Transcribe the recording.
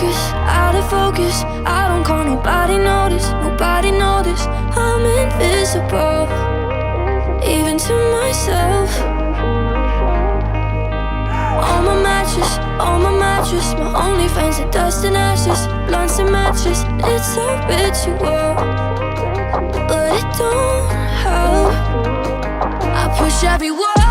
out of focus. I don't call nobody notice, nobody notice. I'm invisible, even to myself. On my mattress, my only friends are dust and ashes, blunts and matches. It's a ritual, but it don't help. I push every word